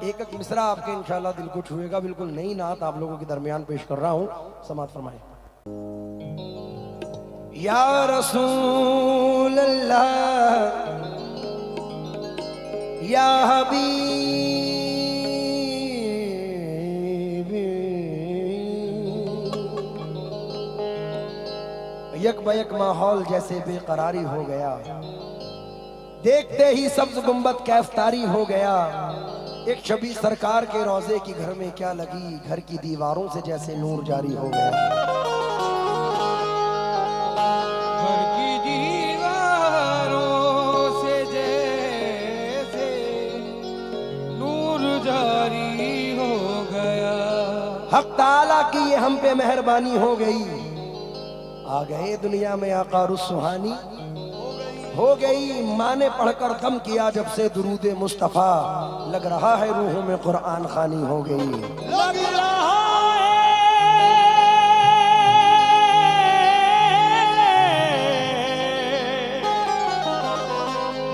एक एक मिसरा आपके इंशाल्लाह दिल को छुएगा। बिल्कुल नई नात आप लोगों के दरमियान पेश कर रहा हूं, समात फरमाए। या रसूल अल्लाह या हबीब, यक बयक माहौल जैसे बेकरारी हो गया, देखते ही सब्ज गुंबद कैफतारी हो गया। एक शबी सरकार के रोजे की घर में क्या लगी, घर की दीवारों से जैसे नूर जारी हो गया। घर की दीवारों से जैसे नूर जारी हो गया। हक ताला की ये हम पे मेहरबानी हो गई, आ गए दुनिया में आका रुसहानी हो गई। माँ ने पढ़कर दम किया जब से दुरूद मुस्तफा, लग रहा है रूहों में कुरान खानी हो गई। लग रहा है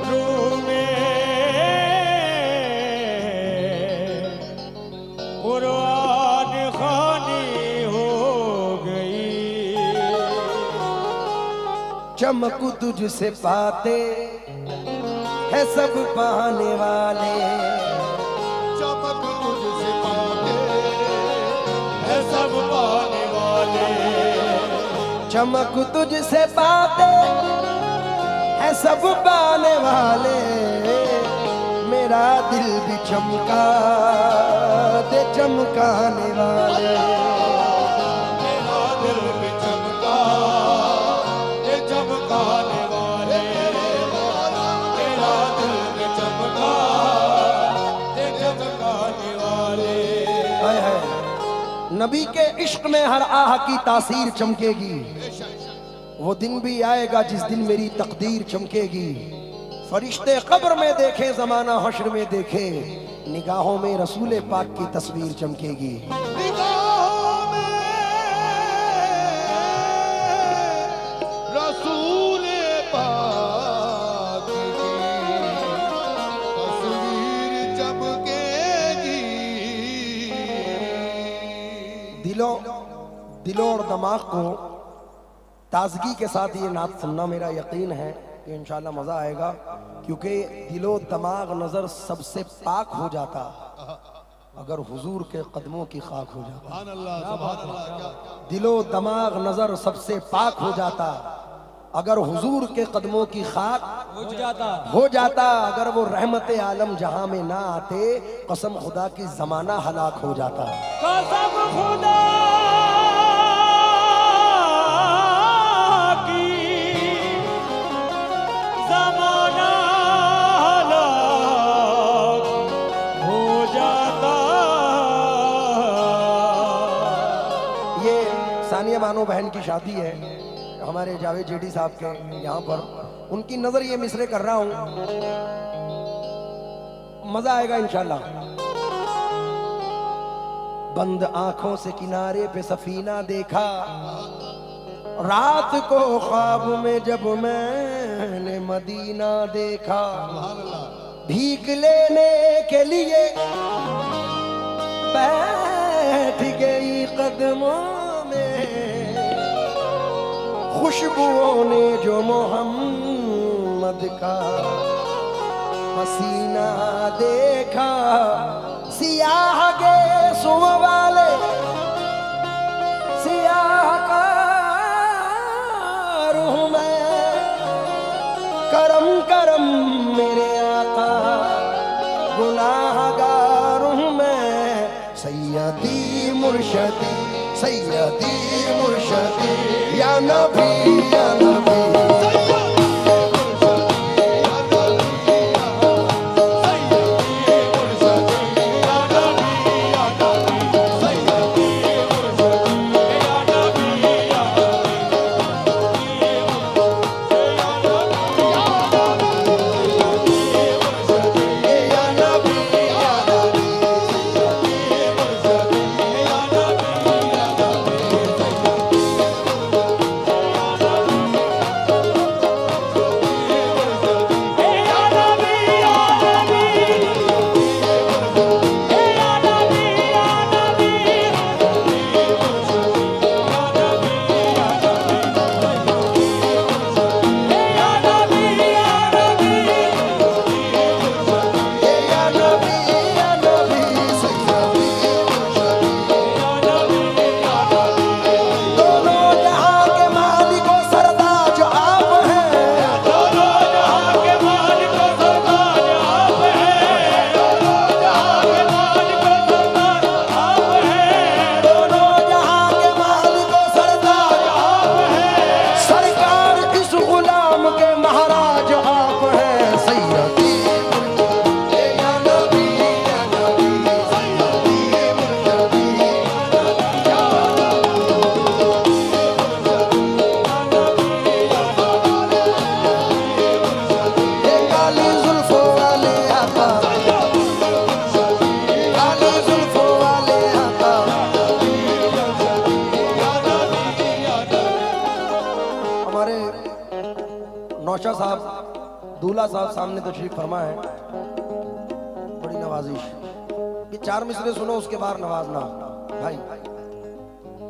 रूह में कुरान खानी हो गई। चमक तुझसे पाते है सब पाने वाले, चमक तुझसे पाते है सब पाने वाले। चमक तुझसे पाते है सब पाने वाले। मेरा दिल भी चमका दे चमकाने वाले। मेरा दिल भी चमका दे चमकाने वाले। मेरा दिल भी चमका दे चमकाने वाले। हाय हाय, नबी के इश्क में हर आह की तासीर चमकेगी। वो दिन भी आएगा जिस दिन मेरी तकदीर चमकेगी। फरिश्ते कब्र में देखे, जमाना हश्र में देखे, निगाहों में रसूल पाक की तस्वीर चमकेगी। निगाहों में रसूल पाक की तस्वीर चमकेगी। दिलों और दिमाग को ताजगी के साथ ये नात सुनना मेरा यकीन है कि इंशाल्लाह मजा आएगा, क्योंकि दिलो दिमाग नजर सबसे पाक हो जाता अगर हुजूर के कदमों की खाक हो जाता। सुभान अल्लाह, सुभान अल्लाह। दिलो दिमाग नजर सबसे पाक हो जाता अगर हुजूर के कदमों की खाक हो जाता। अगर वो रहमत आलम जहां में ना आते, कसम खुदा की जमाना हलाक हो जाता। कसम खुदा की ज़माना हलाक हो जाता। ये सानिया बानो बहन की शादी है हमारे जावेद जेडी साहब के यहाँ पर, उनकी नजर ये मिसरे कर रहा हूँ, मजा आएगा इंशाल्लाह। बंद आंखों से किनारे पे सफीना देखा, रात को ख्वाब में जब मैंने मदीना देखा। भीख लेने के लिए बैठ गई कदमों में, खुशबुओं ने जो मोहम्मद का पसीना देखा। सियाह के सुम वाले सियाह का रूह में, करम करम मेरे आका गुनाहगार हूँ मैं। सैयदी मुर्शदी सैयदी मुर्शदी या नबी या नबी। साहब दूल्हा साहब सामने तशरीफ फरमा है, बड़ी नवाजिश। ये 4 मिसरे सुनो, उसके बाद नवाजना भाई।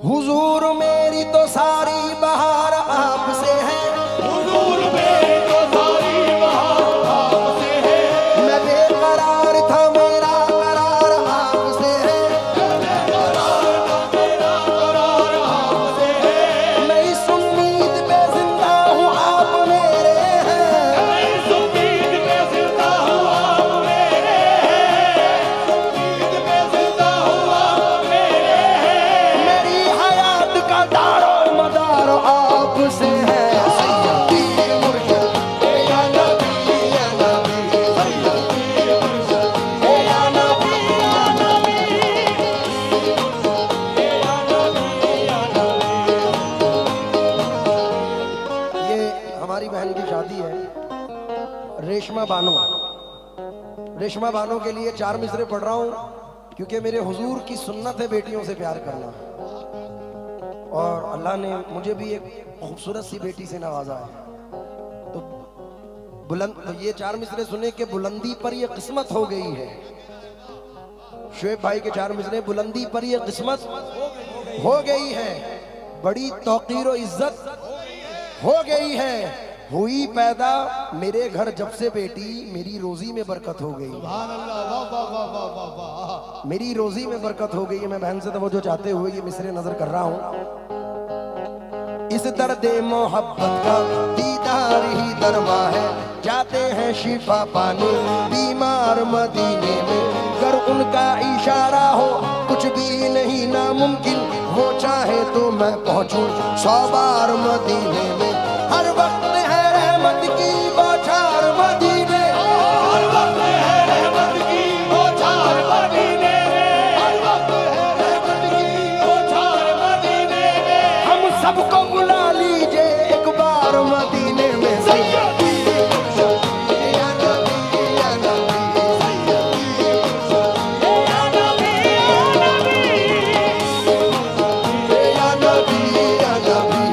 हुजूर मेरी तो सारी बहार आपसे है, हुजूर मेरी तो सारी बहार आपसे है, मैं बेकरार था मेरा करार आपसे है, करार था मेरा करार आपसे है, मैं इस उम्मीद पे जिंदा हूँ आप मेरे हैं, मैं इस उम्मीद पे जिंदा हूँ आप मेरे हैं, उम्मीद पे जिंदा हूँ आप मेरे हैं, मेरी हयात का दारो मदार आपसे है। सैयदी मुर्शद या नबी या नबी, सैयदी मुर्शद या नबी या नबी। ये हमारी बहन की शादी है, रेशमा बानो। रेशमा बानो के लिए 4 मिसरे पढ़ रहा हूँ क्योंकि मेरे हुजूर की सुन्नत है बेटियों से प्यार करना, और अल्लाह ने मुझे भी एक खूबसूरत सी बेटी से नवाजा है। तो तो ये 4 मिसरे सुने के बुलंदी पर ये किस्मत हो गई है। शुएब भाई के 4 मिसरे, बुलंदी पर ये किस्मत हो गई है, बड़ी तौकीर और इज्जत हो गई है। हुई पैदा मेरे घर जब से बेटी, मेरी रोजी में बरकत हो गई, सुभान अल्लाह, वाह वाह वाह वाह वाह वाह। मेरी रोजी में बरकत हो गई है। मैं बहन से तवज्जो चाहते हुए ये मिसरे नजर कर रहा हूँ। इस दर्द मोहब्बत का दीदार ही दरवा है, जाते हैं शिफा पाने बीमार मदीने में, कर उनका इशारा हो कुछ भी नहीं नामुमकिन, वो चाहे तो मैं पहुंचूं 100 बार मदीने में। हर वक्त है रहमत की बौछार मदीने, हर वक्त है रहमत की बौछार मदीने में, हर वक्त है रहमत की बौछार मदीने में, हम सबको बुला लीजिए एक बार मदीने में। सैयदी मुर्शद या नबी या नबी, सैयदी मुर्शद या नबी या नबी, या नबी या नबी।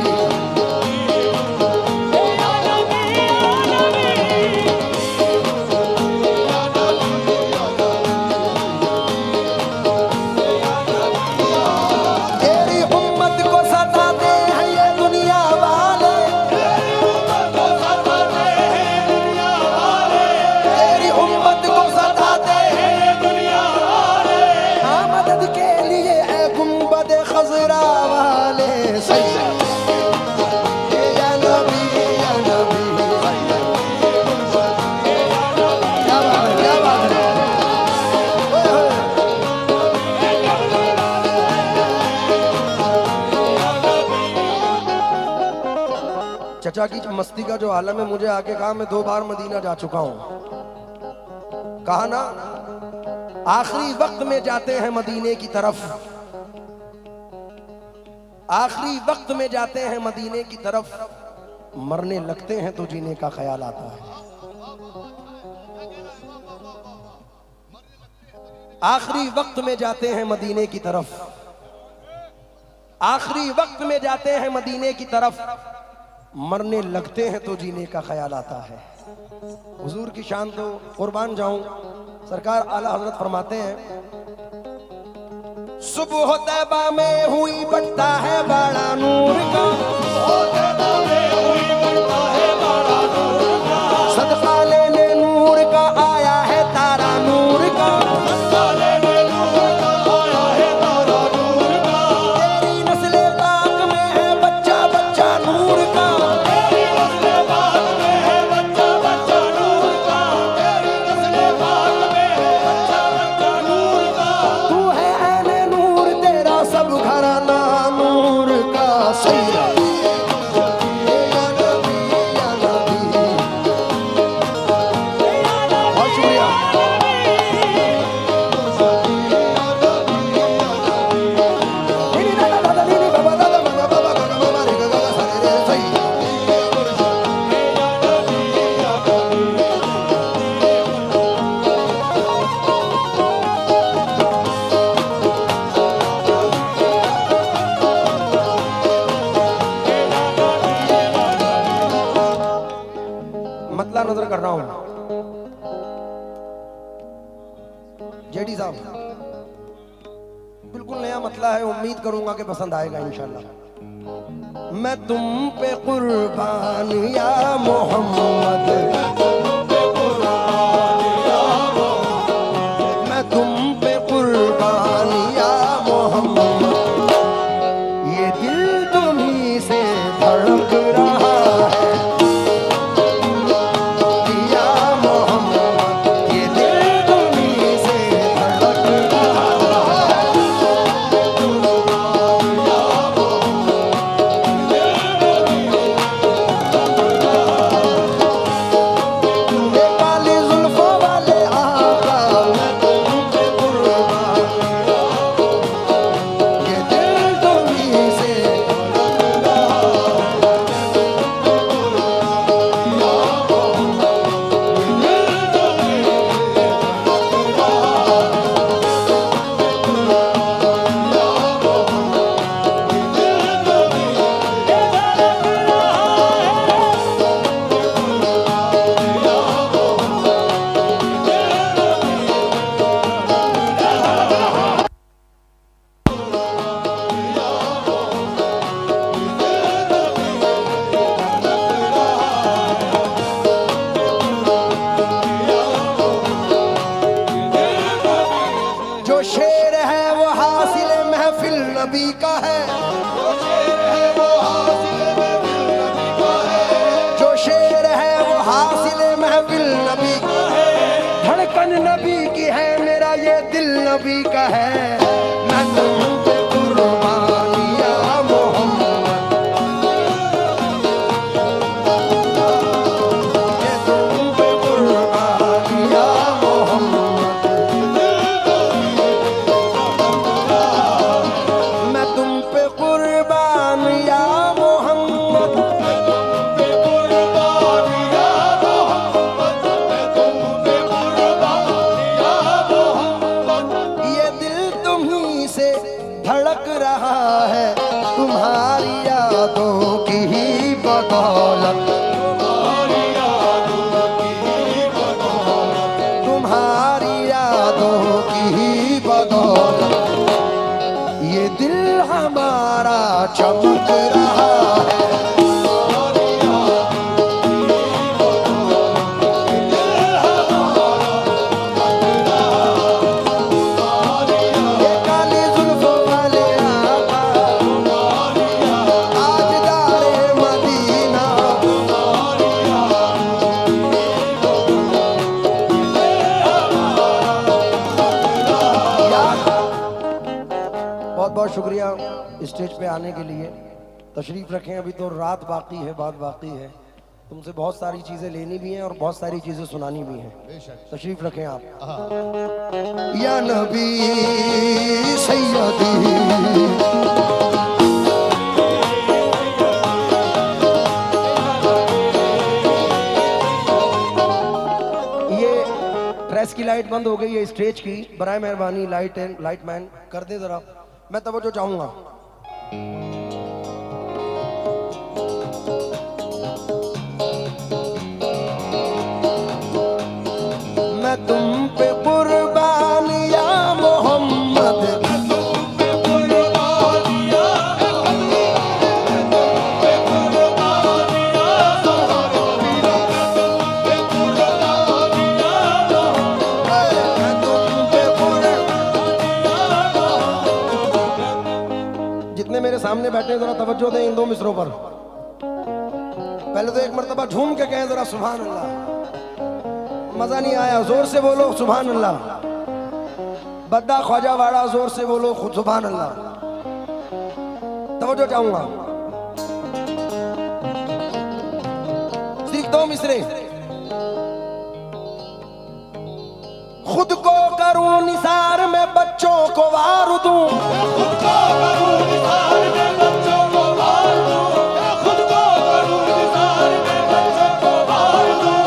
तेरी उम्मत को सताते हैं ये दुनिया वाले, तेरी उम्मत को सताते हैं दुनिया वाले, हाँ, मदद के लिए ऐ गुंबद खजरा वाले। सैयदी या नबी या नबी, क्या बात है, क्या बात है। ओए होए। चचा की मस्ती का जो आलम है, मुझे आके कहा मैं 2 बार मदीना जा चुका हूं। कहा ना, आखिरी वक्त में जाते हैं मदीने की तरफ, आखिरी वक्त में जाते हैं मदीने की तरफ, मरने लगते हैं तो जीने का ख्याल आता है। आखिरी वक्त में जाते हैं मदीने की तरफ, आखिरी वक्त में जाते हैं मदीने की तरफ, मरने लगते हैं तो जीने का ख्याल आता है। हुजूर की शान तो कुर्बान जाऊं। सरकार आला हजरत फरमाते हैं, सुबह तैबा में हुई बढ़ता है बड़ा नूर का, सदका लेने नूर का आया है तारा नूर का, तेरी नस्ल पाक में है बच्चा बच्चा नूर का, तू है ऐने नूर तेरा सब घराना नूर का। सैयदी या नबी या नबी, जेडी साहब बिल्कुल नया मतला है, उम्मीद करूंगा कि पसंद आएगा इंशाल्लाह। मैं तुम पे कुर्बान या मोहम्मद, मैं तुम पे कुर्बान या मोहम्मद, ये दिल तुम्हीं से धड़क रहा है या मोहम्मद, ये दिल तुम्हीं से धड़क रहा है। ये काली जुल्फों वाले आका, मैं तुम पे कुर्बान, ये दिल तुम्हीं से धड़क रहा है। जो शेर है वो हासिल महफिल नबी का है, जो शेर है वो हासिल महफिल नबी का है, धड़कन नबी की है, मेरा ये दिल नबी का है। मैं तुम पे कुर्बान या मोहम्मद, ये तुम पे कुर्बान या मोहम्मद, मैं तुम पे कुर्बान या मोहम्मद, ये दिल तुम्हीं से धड़क रहा है, तुम्हारी यादों की ही बदौलत, तुम्हारी यादों की ही बदौलत, ये दिल हमारा चमक रहा है। ये काली जुल्फों वाले आका, ताजदारे मदीना, बहुत बहुत शुक्रिया स्टेज पे आने के लिए। तशरीफ रखें, अभी तो रात बाकी है, बात बाकी है, तुमसे बहुत सारी चीजें लेनी भी हैं और बहुत सारी चीजें सुनानी भी हैं। तशरीफ रखें आप। या नबी सैयदी, ये प्रेस की लाइट बंद हो गई है स्टेज की, बराए मेहरबानी लाइट मैन कर दे जरा, मैं तवज्जो चाहूंगा। मैं तुम पे कुर्बान या मोहम्मद, मैं तुम पे जितने मेरे सामने बैठे हैं जरा तवज्जो दें इन दो मिसरों पर। पहले तो एक मर्तबा झूम के कहें जरा सुभान अल्लाह, मजा नहीं आया, जोर से बोलो सुभान अल्लाह। बद्दा ख्वाजा वाड़ा, जोर से बोलो खुद सुभान अल्लाह। तवज्जो चाहूंगा, सिर्फ दो मिसरे। खुद को करूं निसार में बच्चों को वार दूं, खुद को करूं निसार में बच्चों को वार दूं, खुद को करूं निसार में बच्चों को वार दूं,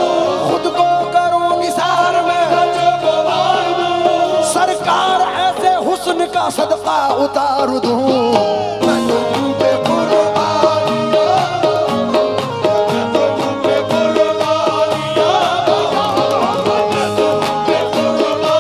खुद को करूं निसार में बच्चों को वार दूं, सरकार ऐसे हुस्न का सदका उतार दूं। मैं तुम पे कुर्बान, मैं तुम पे कुर्बान, मैं तुम पे कुर्बान,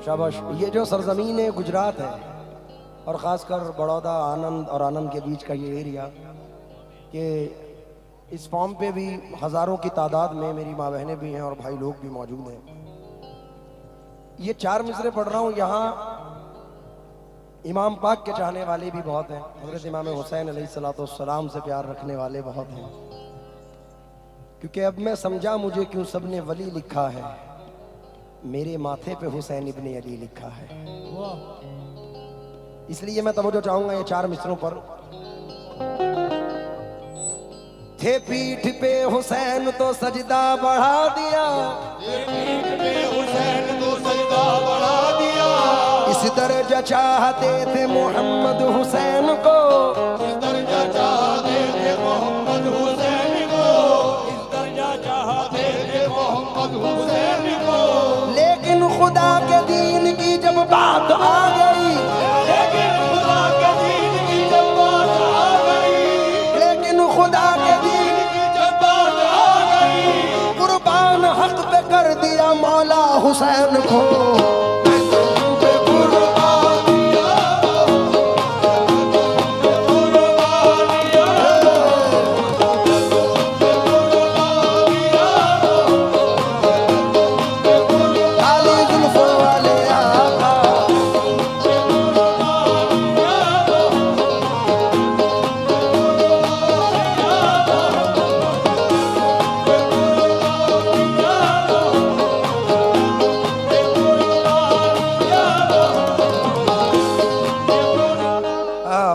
शाबाश। ये जो सरजमीन है गुजरात है और ख़ासकर बड़ौदा आनंद और आनंद के बीच का ये एरिया कि इस फॉर्म पे भी हज़ारों की तादाद में मेरी माँ बहनें भी हैं और भाई लोग भी मौजूद हैं। ये 4 मिसरे पढ़ रहा हूँ, यहाँ इमाम पाक के चाहने वाले भी बहुत हैं। हज़रत इमाम हुसैन अलैहिस्सलाम से प्यार रखने वाले बहुत हैं। क्योंकि अब मैं समझा मुझे क्यों सबने वली लिखा है, मेरे माथे पे हुसैन इब्ने अली लिखा है। इसलिए मैं तवज्जो चाहूंगा ये 4 मिसरों पर। थे पीठ पे हुसैन तो सजदा बढ़ा दिया, पीठ पे हुसैन तो सजदा बढ़ा दिया। इस दर्जा चाहते थे मोहम्मद हुसैन को, इस दर्जा चाहते थे मोहम्मद हुसैन को, इस दर्जा चाहते थे मोहम्मद हुसैन को। लेकिन खुदा के दीन की जब बात आ गई, लेकिन खुदा के दीन की जब बात आ गई, लेकिन खुदा के दीन की जब बात आ गई, कुर्बान हक पे कर दिया मौला हुसैन को।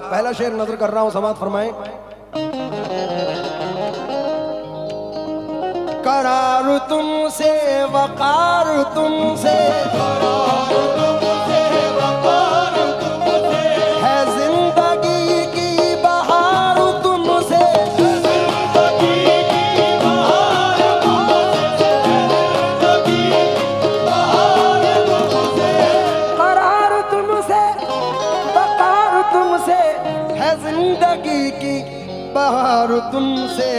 पहला शेर नजर कर रहा हूं, समात फरमाएं। करार तुमसे वकार तुमसे, करार तुमसे वकार तुमसे, है जिंदगी की बहार तुमसे, जिंदगी की बहार तुमसे, जिंदगी बहार तुमसे। करार तुमसे वकार तुमसे, है जिंदगी की बहार तुमसे।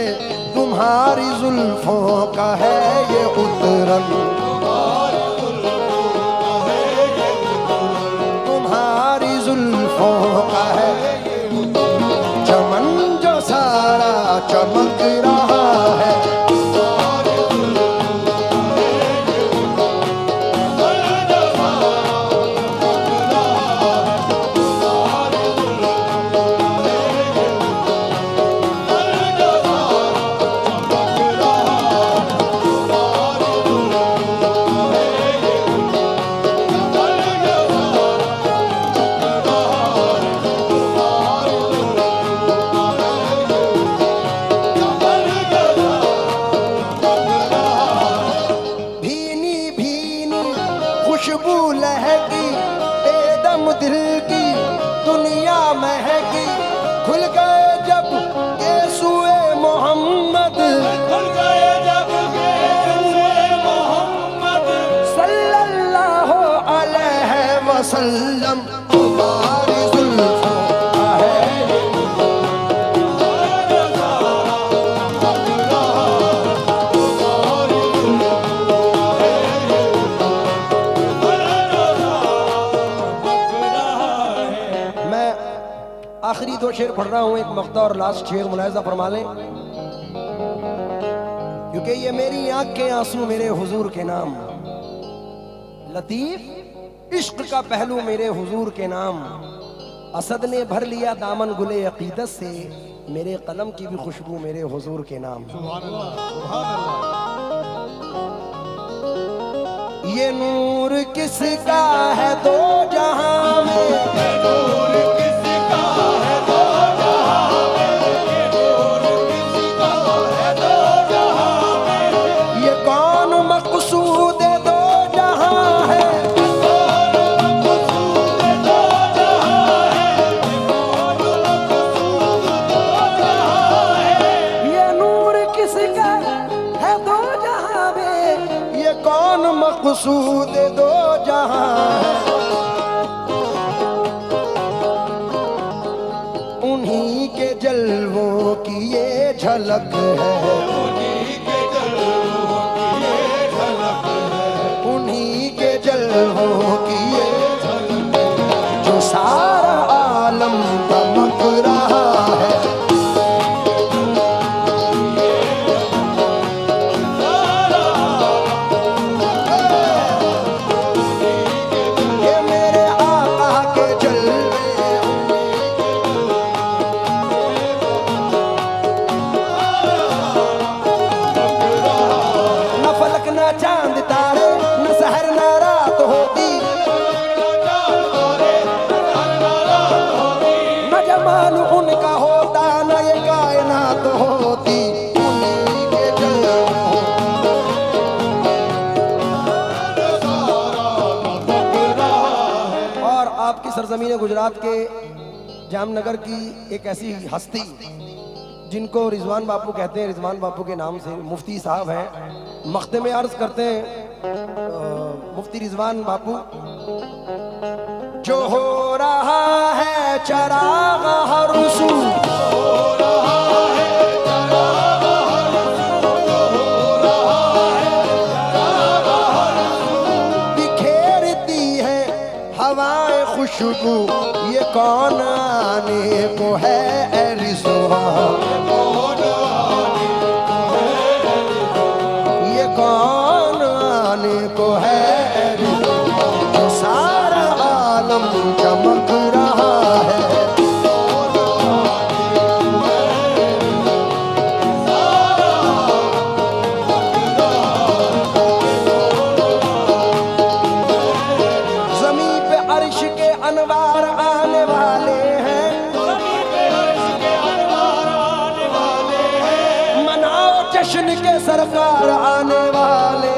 तुम्हारी जुल्फों का है ये उतरन, तुम्हारी जुल्फों का है चमन जो सारा चमक रहा है। खुशबू लहकी बेदम दिल की दुनिया महकी, खुल गए जब के सुए मोहम्मद, खुल गए जब के हुए मोहम्मद सल्लल्लाहु अलैहि वसल्लम। तुम्हारी जुल्फों का है आखिरी 2 शेर पढ़ रहा हूं, एक मक्ता और लास्ट शेर मुलाहिजा फरमा लें, क्योंकि ये मेरी आंख के आंसू मेरे हुजूर के नाम, लतीफ इश्क का पहलू मेरे हुजूर के नाम। असद ने भर लिया दामन गुले अकीदत से, मेरे कलम की भी खुशबू मेरे हुजूर के नाम। सुभान अल्लाह, सुभान अल्लाह। ये नूर किसका है दो जहां में, नूर किसका है दो जहां में, ये नूर किसका है दो जहां में। ये कौन मकसूद दो जहां है, कौन मकसूद दो जहां है, कौन मकसूद दो जहां है। ये नूर किसका है दो जहां में, ये कौन मकसूद दो जहां है। उन्हीं के जलवों की ये झलक है, उन्हीं के जलवों की ये झलक है, उन्हीं के जलवों की आपकी सरजमीन गुजरात के जामनगर की एक ऐसी हस्ती जिनको रिजवान बापू कहते हैं, रिजवान बापू के नाम से मुफ्ती साहब हैं, मख्ते में अर्ज करते हैं मुफ्ती रिजवान बापू। जो हो रहा है चराग हर सू, बिखेरती है हवाएं खुशबू, ये कौन आने को है ए रिज़वा, ये कौन आने को है ए रिज़वा, जो सारा आलम चमक रहा है। ज़मीं पे अर्श के अनवार आने वाले हैं, मनाओ जश्न के सरकार आने वाले